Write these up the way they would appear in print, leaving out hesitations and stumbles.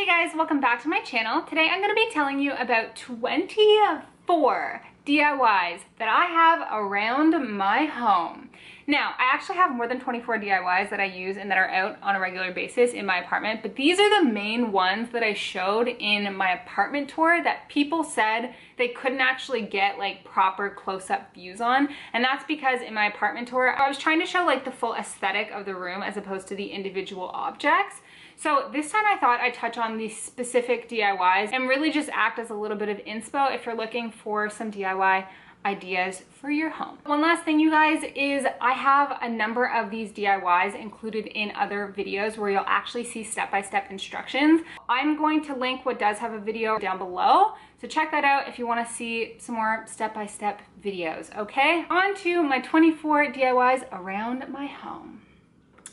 Guys, welcome back to my channel. Today I'm going to be telling you about 24 DIYs that I have around my home. Now, I actually have more than 24 DIYs that I use and that are out on a regular basis in my apartment, but these are the main ones that I showed in my apartment tour that people said they couldn't actually get like proper close-up views on. And that's because in my apartment tour, I was trying to show like the full aesthetic of the room as opposed to the individual objects. So this time I thought I'd touch on these specific DIYs and really just act as a little bit of inspo if you're looking for some DIY ideas for your home. One last thing, you guys, is I have a number of these DIYs included in other videos where you'll actually see step-by-step instructions. I'm going to link what does have a video down below, so check that out if you want to see some more step-by-step videos, okay? On to my 24 DIYs around my home.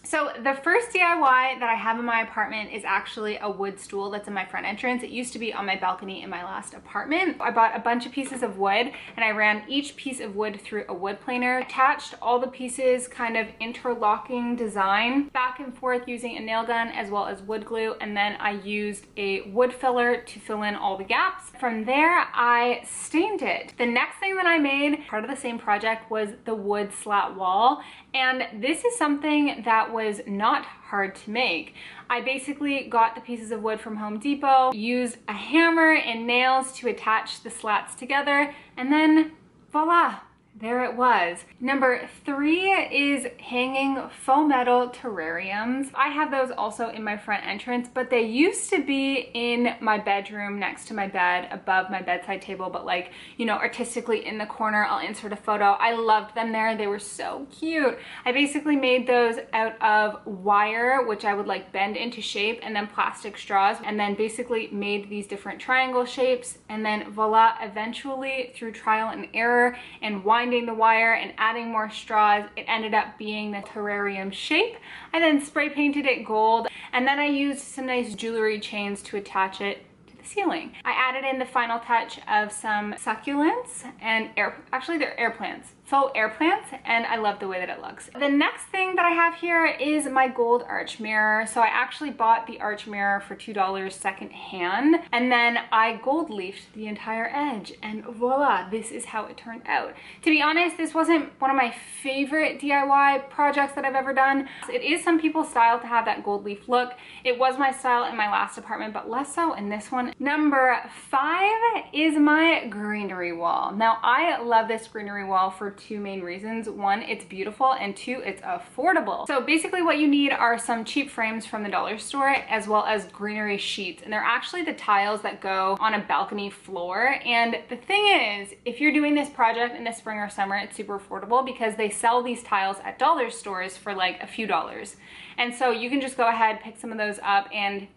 So the first DIY that I have in my apartment is actually a wood stool that's in my front entrance. It used to be on my balcony in my last apartment. I bought a bunch of pieces of wood and I ran each piece of wood through a wood planer, attached all the pieces kind of interlocking design back and forth using a nail gun as well as wood glue, and then I used a wood filler to fill in all the gaps. From there, I stained it. The next thing that I made, part of the same project, was the wood slat wall, and this is something that was not hard to make. I basically got the pieces of wood from Home Depot, used a hammer and nails to attach the slats together, and then voila, there it was. Number 3 is hanging faux metal terrariums. I have those also in my front entrance, but they used to be in my bedroom next to my bed, above my bedside table, but like, you know, artistically in the corner. I'll insert a photo. I loved them there. They were so cute. I basically made those out of wire, which I would like bend into shape, and then plastic straws, and then basically made these different triangle shapes. And then voila, eventually through trial and error and winding the wire and adding more straws, it ended up being the terrarium shape. I then spray painted it gold, and then I used some nice jewelry chains to attach it to the ceiling. I added in the final touch of some succulents and actually they're air plants, faux air plants, and I love the way that it looks. The next thing that I have here is my gold arch mirror. So I actually bought the arch mirror for $2 secondhand, and then I gold leafed the entire edge, and voila, this is how it turned out. To be honest, this wasn't one of my favorite DIY projects that I've ever done. It is some people's style to have that gold leaf look. It was my style in my last apartment, but less so in this one. Number 5 is my greenery wall. Now, I love this greenery wall for 2 main reasons. 1, it's beautiful, and 2, it's affordable. So basically what you need are some cheap frames from the dollar store as well as greenery sheets, and they're actually the tiles that go on a balcony floor. And the thing is, if you're doing this project in the spring or summer, it's super affordable because they sell these tiles at dollar stores for like a few dollars. And so you can just go ahead, pick some of those up and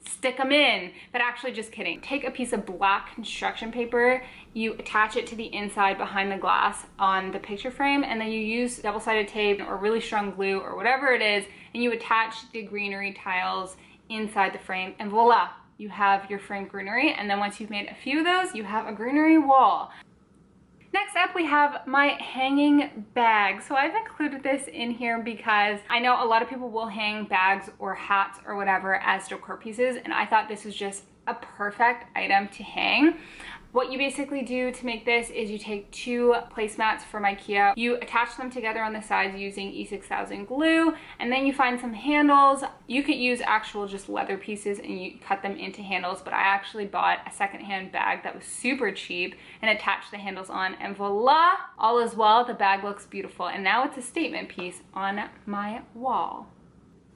stick them in. But actually, just kidding. Take a piece of black construction paper, you attach it to the inside behind the glass on the picture frame, and then you use double-sided tape or really strong glue or whatever it is, and you attach the greenery tiles inside the frame, and voila, you have your framed greenery. And then once you've made a few of those, you have a greenery wall. Next up, we have my hanging bag. So I've included this in here because I know a lot of people will hang bags or hats or whatever as decor pieces, and I thought this was just a perfect item to hang. What you basically do to make this is you take 2 placemats from IKEA, you attach them together on the sides using E6000 glue, and then you find some handles. You could use actual just leather pieces and you cut them into handles, but I actually bought a secondhand bag that was super cheap and attached the handles on, and voila, all is well. The bag looks beautiful, and now it's a statement piece on my wall.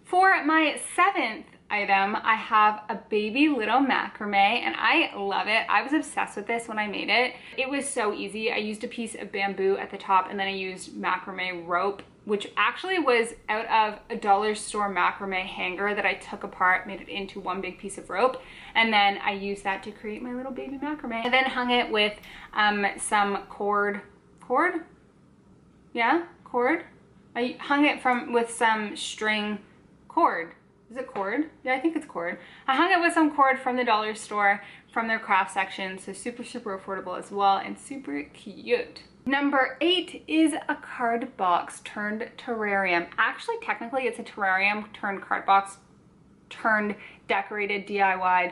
For my 7th item, I have a baby little macrame, and I love it. I was obsessed with this when I made it. It was so easy. I used a piece of bamboo at the top, and then I used macrame rope, which actually was out of a dollar store macrame hanger that I took apart, made it into one big piece of rope, and then I used that to create my little baby macrame. I then hung it with some cord. Yeah, cord. I hung it with some string cord. Is it cord? Yeah, I think it's cord. I hung it with some cord from the dollar store from their craft section, so super affordable as well, and super cute. Number 8 is a card box turned terrarium. Actually, technically it's a terrarium turned card box turned decorated DIY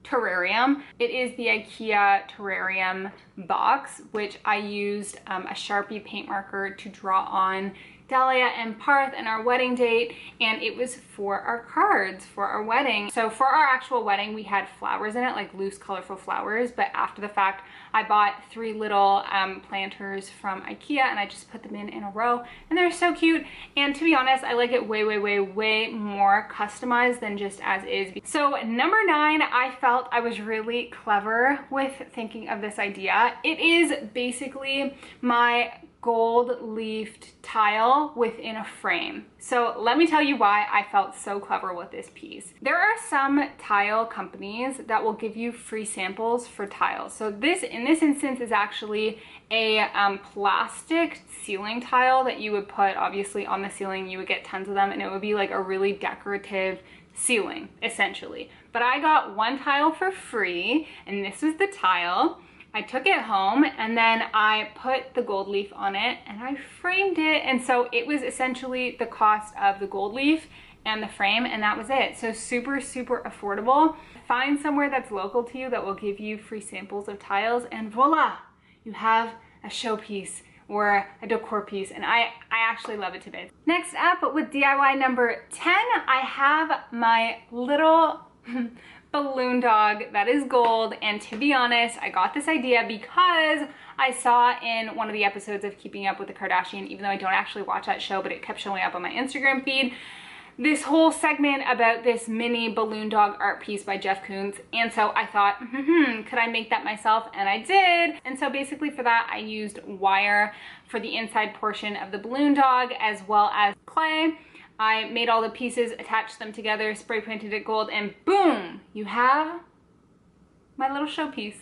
terrarium. It is the IKEA terrarium box, which I used a Sharpie paint marker to draw on Dalia and Parth and our wedding date, and it was for our cards for our wedding. So for our actual wedding, we had flowers in it, like loose colorful flowers, but after the fact I bought 3 little planters from IKEA and I just put them in a row, and they're so cute. And to be honest, I like it way more customized than just as is. So number 9, I felt I was really clever with thinking of this idea. It is basically my gold leafed tile within a frame. So let me tell you why I felt so clever with this piece. There are some tile companies that will give you free samples for tiles. So this, in this instance, is actually a plastic ceiling tile that you would put obviously on the ceiling. You would get tons of them and it would be like a really decorative ceiling essentially. But I got one tile for free, and this was the tile. I took it home and then I put the gold leaf on it and I framed it. And so it was essentially the cost of the gold leaf and the frame, and that was it. So super affordable. Find somewhere that's local to you that will give you free samples of tiles, and voila, you have a showpiece or a decor piece, and I actually love it to bits. Next up, with DIY number 10, I have my little balloon dog that is gold. And to be honest, I got this idea because I saw in one of the episodes of Keeping Up with the Kardashians, even though I don't actually watch that show, but it kept showing up on my Instagram feed, this whole segment about this mini balloon dog art piece by Jeff Koons. And so I thought, could I make that myself? And I did. And so basically for that, I used wire for the inside portion of the balloon dog as well as clay. I made all the pieces, attached them together, spray painted it gold, and boom, you have my little showpiece.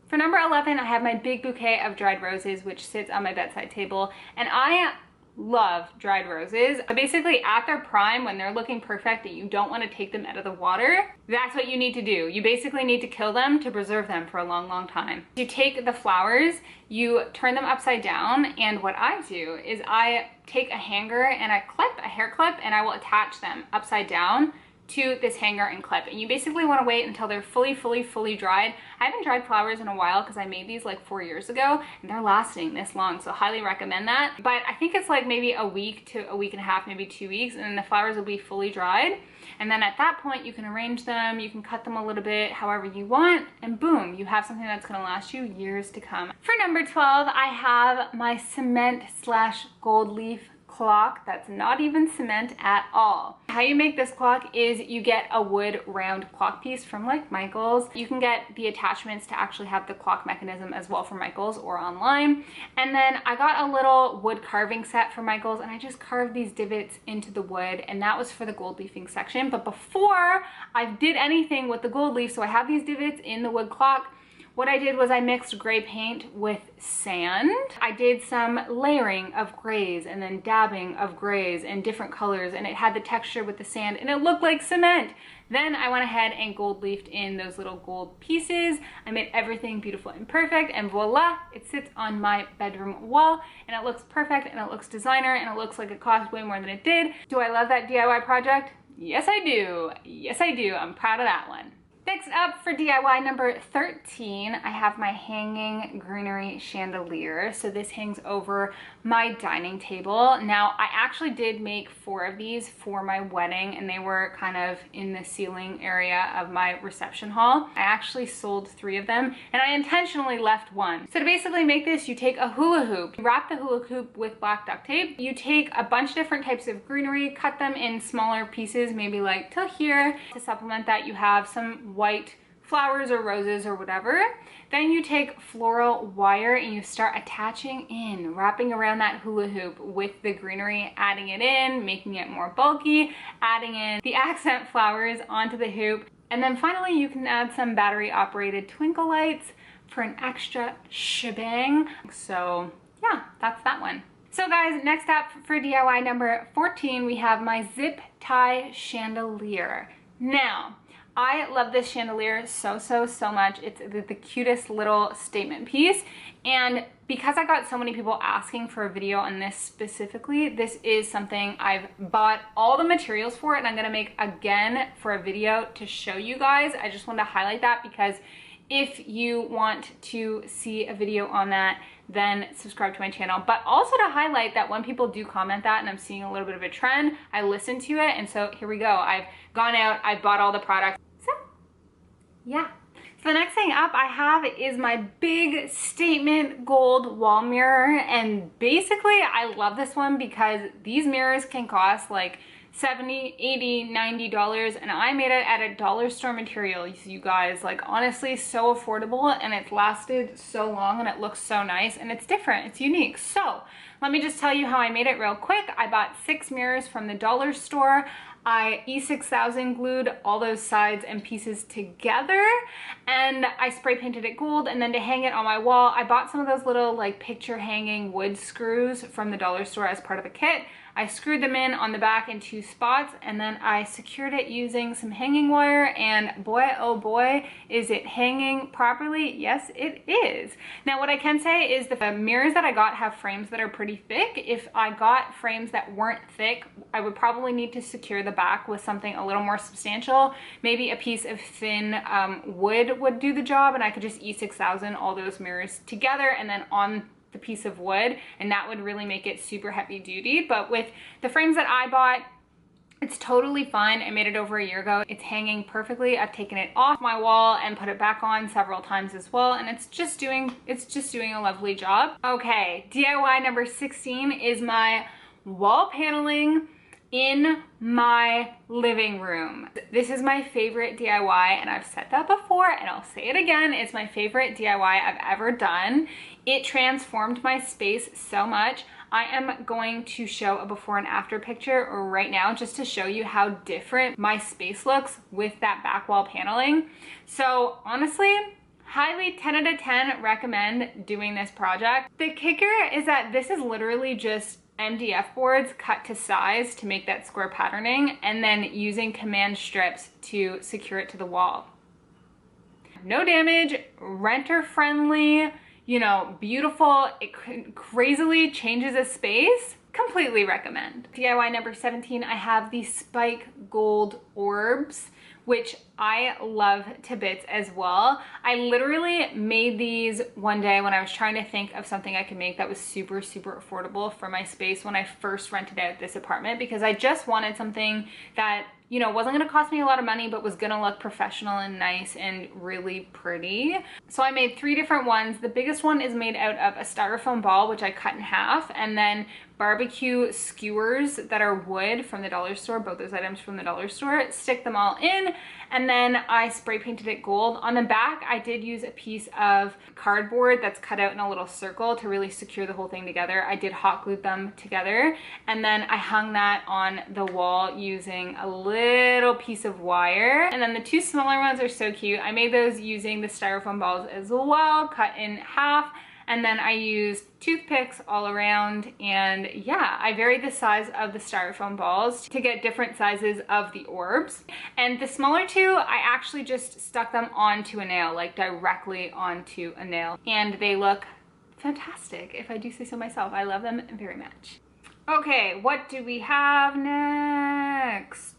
For number 11, I have my big bouquet of dried roses, which sits on my bedside table, and I love dried roses. Basically at their prime, when they're looking perfect and you don't want to take them out of the water, that's what you need to do. You basically need to kill them to preserve them for a long time. You take the flowers, you turn them upside down, and what I do is I take a hanger and I clip a hair clip and I will attach them upside down to this hanger and clip. And you basically want to wait until they're fully dried. I haven't dried flowers in a while because I made these like 4 years ago and they're lasting this long, so highly recommend that. But I think it's like maybe a week to a week and a half, maybe 2 weeks, and then the flowers will be fully dried. And then at that point you can arrange them, you can cut them a little bit however you want, and boom, you have something that's going to last you years to come. For number 12, I have my cement / gold leaf clock that's not even cement at all. How you make this clock is you get a wood round clock piece from like Michael's. You can get the attachments to actually have the clock mechanism as well from Michael's or online. And then I got a little wood carving set from Michael's and I just carved these divots into the wood, and that was for the gold leafing section. But before I did anything with the gold leaf, so I have these divots in the wood clock, what I did was I mixed gray paint with sand. I did some layering of grays and then dabbing of grays in different colors, and it had the texture with the sand and it looked like cement. Then I went ahead and gold leafed in those little gold pieces. I made everything beautiful and perfect, and voila, it sits on my bedroom wall and it looks perfect and it looks designer and it looks like it cost way more than it did. Do I love that DIY project? Yes, I do. Yes, I do. I'm proud of that one. Next up, for DIY number 13, I have my hanging Greenery chandelier. So this hangs over my dining table. Now, I actually did make 4 of these for my wedding, and they were kind of in the ceiling area of my reception hall. I actually sold 3 of them, and I intentionally left 1. So to basically make this, you take a hula hoop, you wrap the hula hoop with black duct tape, you take a bunch of different types of greenery, cut them in smaller pieces, maybe like till here. To supplement that, you have some white flowers or roses or whatever. Then you take floral wire and you start attaching in, wrapping around that hula hoop with the greenery, adding it in, making it more bulky, adding in the accent flowers onto the hoop. And then finally you can add some battery operated twinkle lights for an extra shebang. So yeah, that's that one. So guys, next up for DIY number 14, we have my zip tie chandelier. Now, I love this chandelier so much. It's the cutest little statement piece. And because I got so many people asking for a video on this specifically, this is something I've bought all the materials for, and I'm gonna make again for a video to show you guys. I just wanted to highlight that because if you want to see a video on that, then subscribe to my channel. But also to highlight that when people do comment that and I'm seeing a little bit of a trend, I listen to it. And so here we go. I've gone out, I've bought all the products. So yeah. So the next thing up I have is my big statement gold wall mirror. And basically I love this one because these mirrors can cost like $70, $80, $90, and I made it at a dollar store material, you guys. Like, honestly, so affordable, and it's lasted so long, and it looks so nice, and it's different, it's unique. So let me just tell you how I made it real quick. I bought 6 mirrors from the dollar store. I E6000 glued all those sides and pieces together, and I spray painted it gold. And then to hang it on my wall, I bought some of those little like picture hanging wood screws from the dollar store as part of the kit. I screwed them in on the back in 2 spots, and then I secured it using some hanging wire, and boy, oh boy, is it hanging properly. Yes, it is. Now, what I can say is the mirrors that I got have frames that are pretty thick. If I got frames that weren't thick, I would probably need to secure the back with something a little more substantial. Maybe a piece of thin wood would do the job, and I could just E6000 all those mirrors together and then on the piece of wood, and that would really make it super heavy duty. But with the frames that I bought, it's totally fine. I made it over a year ago. It's hanging perfectly. I've taken it off my wall and put it back on several times as well, and it's just doing a lovely job. Okay, DIY number 16 is my wall paneling in my living room. This is my favorite DIY, and I've said that before and I'll say it again. It's my favorite DIY I've ever done. It transformed my space so much. I am going to show a before and after picture right now just to show you how different my space looks with that back wall paneling. So honestly, highly 10 out of 10 recommend doing this project. The kicker is that this is literally just MDF boards cut to size to make that square patterning, and then using command strips to secure it to the wall. No damage, renter friendly, you know, beautiful. It crazily changes a space. Completely recommend. DIY number 17, I have the spike gold orbs, which I love to bits as well. I literally made these one day when I was trying to think of something I could make that was super affordable for my space when I first rented out this apartment, because I just wanted something that, you know, wasn't gonna cost me a lot of money, but was gonna look professional and nice and really pretty. So I made 3 different ones. The biggest one is made out of a styrofoam ball, which I cut in half, and then barbecue skewers that are wood from the dollar store, both those items from the dollar store, stick them all in, and then I spray painted it gold. On the back, I did use a piece of cardboard that's cut out in a little circle to really secure the whole thing together. I did hot glue them together, and then I hung that on the wall using a little piece of wire. And then the 2 smaller ones are so cute. I made those using the styrofoam balls as well, cut in half. And then I used toothpicks all around, and yeah, I varied the size of the styrofoam balls to get different sizes of the orbs. And the smaller 2, I actually just stuck them onto a nail, like directly onto a nail. And they look fantastic, if I do say so myself. I love them very much. Okay, what do we have next?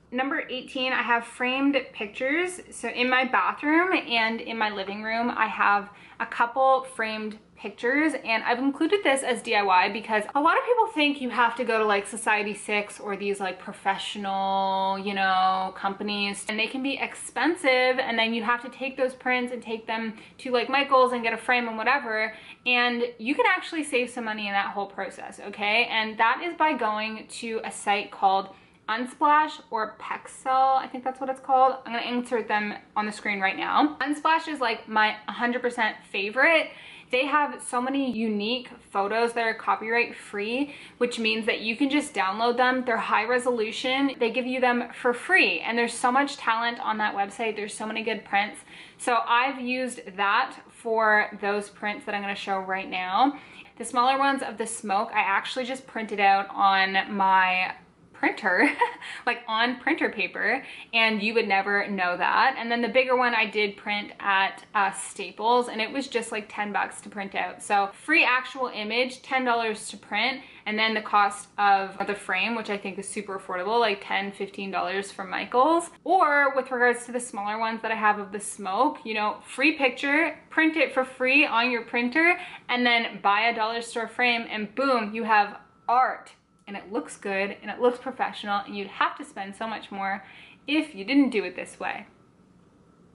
Number 18, I have framed pictures. So in my bathroom and in my living room, I have a couple framed pictures, and I've included this as DIY because a lot of people think you have to go to like Society 6 or these like professional, you know, companies, and they can be expensive, and then you have to take those prints and take them to like Michael's and get a frame and whatever, and you can actually save some money in that whole process, okay? And that is by going to a site called Unsplash or Pexel, I think that's what it's called. I'm gonna insert them on the screen right now. Unsplash is like my 100% favorite. They have so many unique photos that are copyright free, which means that you can just download them. They're high resolution. They give you them for free, and there's so much talent on that website. There's so many good prints. So I've used that for those prints that I'm gonna show right now. The smaller ones of the smoke, I actually just printed out on my printer, like on printer paper, and you would never know that. And then the bigger one I did print at Staples, and it was just like 10 bucks to print out. So free actual image, $10 to print, and then the cost of the frame, which I think is super affordable, like $10, $15 from Michael's. Or with regards to the smaller ones that I have of the smoke, you know, free picture, print it for free on your printer, and then buy a dollar store frame, and boom, you have art. And it looks good and it looks professional, and you'd have to spend so much more if you didn't do it this way.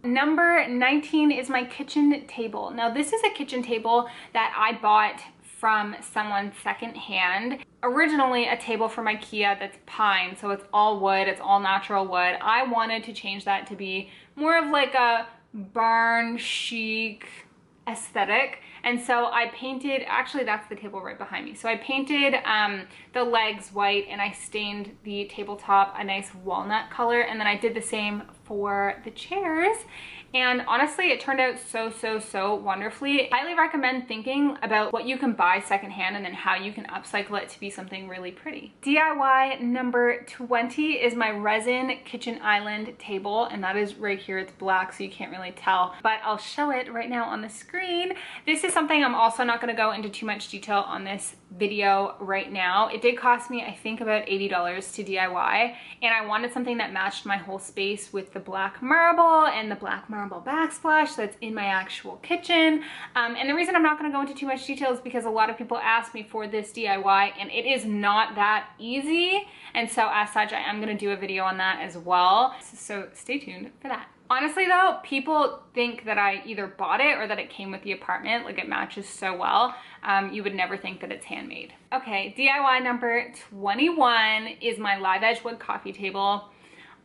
Number 19 is my kitchen table. Now this is a kitchen table that I bought from someone secondhand. Originally a table from IKEA that's pine, so it's all wood, it's all natural wood. I wanted to change that to be more of like a barn chic aesthetic, and so I painted, actually that's the table right behind me, so I painted the legs white, and I stained the tabletop a nice walnut color, and then I did the same for the chairs. And honestly, it turned out so wonderfully. I highly recommend thinking about what you can buy secondhand and then how you can upcycle it to be something really pretty. DIY number 20 is my resin kitchen island table, and that is right here. It's black, so you can't really tell, but I'll show it right now on the screen. This is something I'm also not going to go into too much detail on this video right now. It did cost me, I think, about $80 to DIY, and I wanted something that matched my whole space with the black marble and the black marble backsplash that's in my actual kitchen. And the reason I'm not going to go into too much detail is because a lot of people ask me for this DIY, and it is not that easy, and so as such I am going to do a video on that as well, so stay tuned for that. Honestly though, people think that I either bought it or that it came with the apartment, like it matches so well. You would never think that it's handmade. Okay, DIY number 21 is my live edge wood coffee table.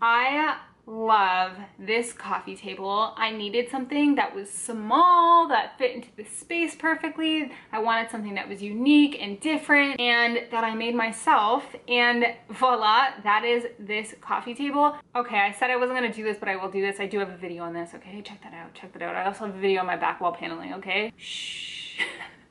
I love this coffee table. I needed something that was small, that fit into the space perfectly. I wanted something that was unique and different and that I made myself, and voila, that is this coffee table. Okay, I said I wasn't gonna do this, but I will do this. I do have a video on this, okay? Check that out, check that out. I also have a video on my back wall paneling, okay? Shh.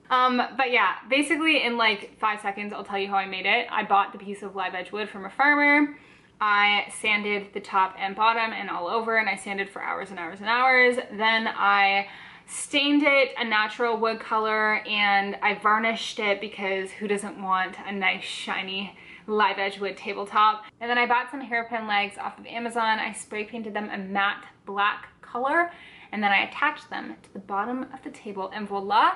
But yeah, basically in like 5 seconds, I'll tell you how I made it. I bought the piece of live edge wood from a farmer. I sanded the top and bottom and all over, and I sanded for hours and hours and hours. Then I stained it a natural wood color, and I varnished it because who doesn't want a nice shiny live edge wood tabletop. And then I bought some hairpin legs off of Amazon. I spray painted them a matte black color, and then I attached them to the bottom of the table, and voila,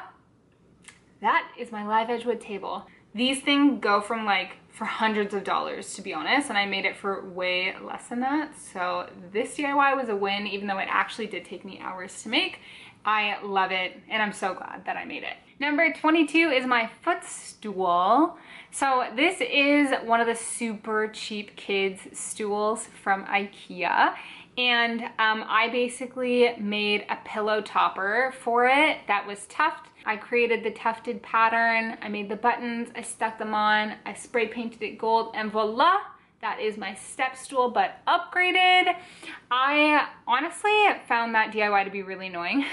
that is my live edge wood table. These things go from like for hundreds of dollars, to be honest, and I made it for way less than that. So this DIY was a win, even though it actually did take me hours to make. I love it, and I'm so glad that I made it. Number 22 is my footstool. So this is one of the super cheap kids stools from IKEA. And I basically made a pillow topper for it that was tufted. I created the tufted pattern, I made the buttons, I stuck them on, I spray painted it gold, and voila, that is my step stool, but upgraded. I honestly found that DIY to be really annoying.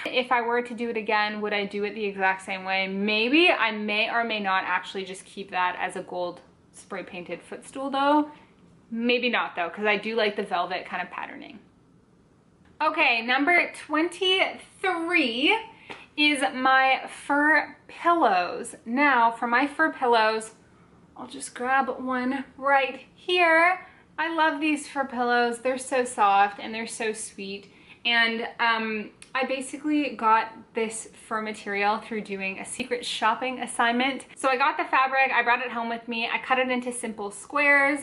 If I were to do it again, would I do it the exact same way? Maybe. I may or may not actually just keep that as a gold spray painted footstool though. Maybe not though, because I do like the velvet kind of patterning. Okay, number 23 is my fur pillows. Now for my fur pillows, I'll just grab one right here. I love these fur pillows. They're so soft and they're so sweet. And I basically got this fur material through doing a secret shopping assignment. So I got the fabric, I brought it home with me, I cut it into simple squares,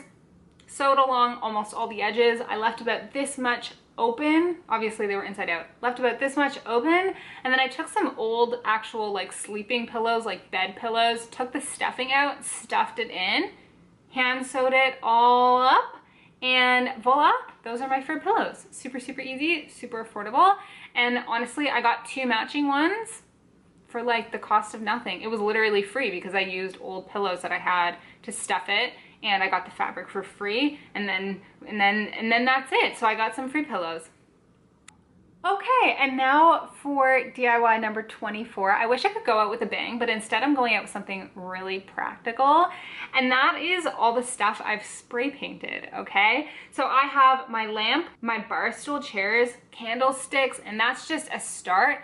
sewed along almost all the edges. I left about this much open. Obviously they were inside out. Left about this much open, and then I took some old actual like sleeping pillows, like bed pillows, took the stuffing out, stuffed it in, hand sewed it all up, and voila, those are my fur pillows. Super easy, super affordable, and honestly I got 2 matching ones for like the cost of nothing. It was literally free because I used old pillows that I had to stuff it, and I got the fabric for free, and then that's it. So I got some free pillows. Okay, and now for DIY number 24. I wish I could go out with a bang, but instead I'm going out with something really practical, and that is all the stuff I've spray painted, okay? So I have my lamp, my bar stool chairs, candlesticks, and that's just a start.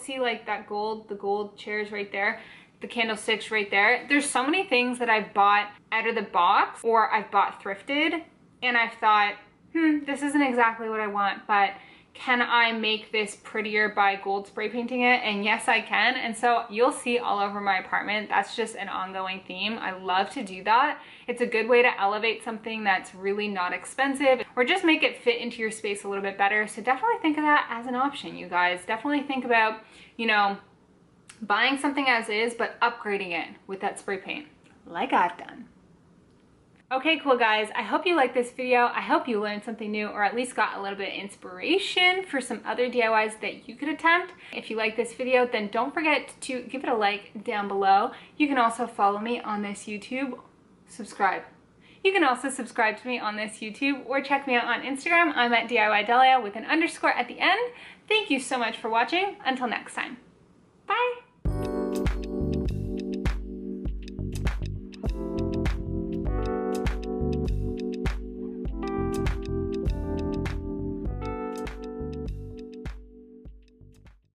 See like that gold, the gold chairs right there, the candlesticks right there. There's so many things that I've bought out of the box or I've bought thrifted, and I've thought, this isn't exactly what I want, but can I make this prettier by gold spray painting it? And yes, I can. And so you'll see all over my apartment. That's just an ongoing theme. I love to do that. It's a good way to elevate something that's really not expensive, or just make it fit into your space a little bit better. So definitely think of that as an option, you guys. Definitely think about, you know, buying something as is, but upgrading it with that spray paint, like I've done. Okay, cool guys, I hope you liked this video. I hope you learned something new, or at least got a little bit of inspiration for some other DIYs that you could attempt. If you like this video, then don't forget to give it a like down below. You can also follow me on this YouTube, subscribe. You can also subscribe to me on this YouTube, or check me out on Instagram. I'm at DIY Dalia with an underscore at the end. Thank you so much for watching. Until next time. Bye.